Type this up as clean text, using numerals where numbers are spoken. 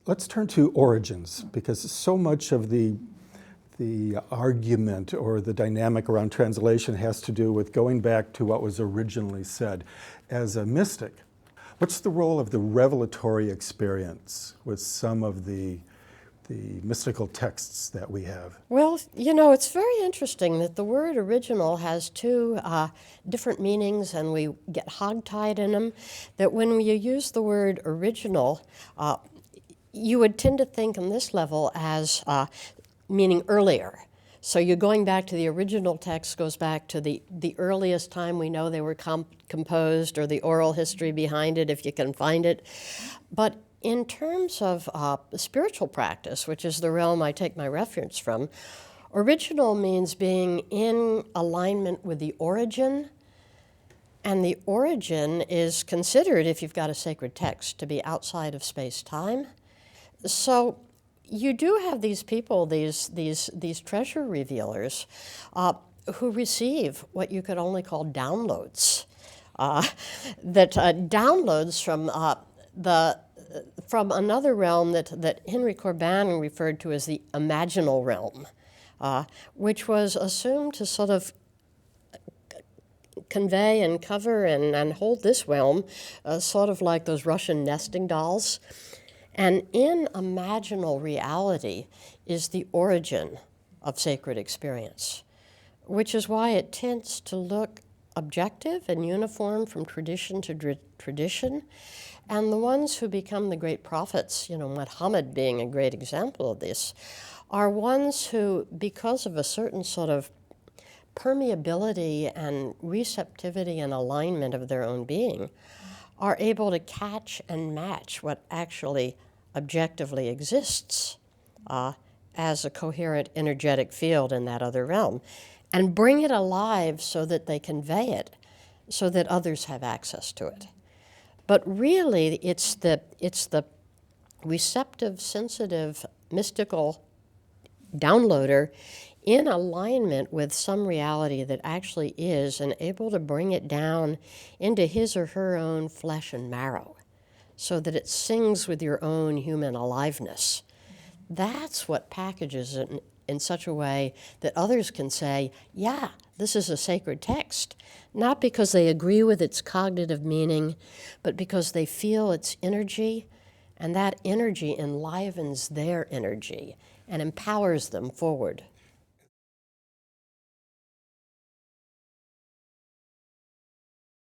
Let's turn to origins, because so much of the argument or the dynamic around translation has to do with going back to what was originally said. As a mystic, what's the role of the revelatory experience with some of the mystical texts that we have? Well, it's very interesting that the word original has two different meanings, and we get hogtied in them. That when you use the word original, you would tend to think on this level as meaning earlier. So you're going back to the original text, goes back to the earliest time we know they were composed, or the oral history behind it, if you can find it. But in terms of spiritual practice, which is the realm I take my reference from, original means being in alignment with the origin, and the origin is considered, if you've got a sacred text, to be outside of space-time. So you do have these people, these treasure revealers, who receive what you could only call downloads, downloads from another realm that Henry Corbin referred to as the imaginal realm, which was assumed to sort of convey and cover and hold this realm, sort of like those Russian nesting dolls. And in imaginal reality is the origin of sacred experience, which is why it tends to look objective and uniform from tradition to tradition. And the ones who become the great prophets, Muhammad being a great example of this, are ones who, because of a certain sort of permeability and receptivity and alignment of their own being, are able to catch and match what actually objectively exists as a coherent energetic field in that other realm, and bring it alive so that they convey it, so that others have access to it. But really, it's the receptive, sensitive, mystical downloader in alignment with some reality that actually is, and able to bring it down into his or her own flesh and marrow, so that it sings with your own human aliveness. That's what packages it in such a way that others can say, yeah, this is a sacred text, not because they agree with its cognitive meaning, but because they feel its energy, and that energy enlivens their energy and empowers them forward.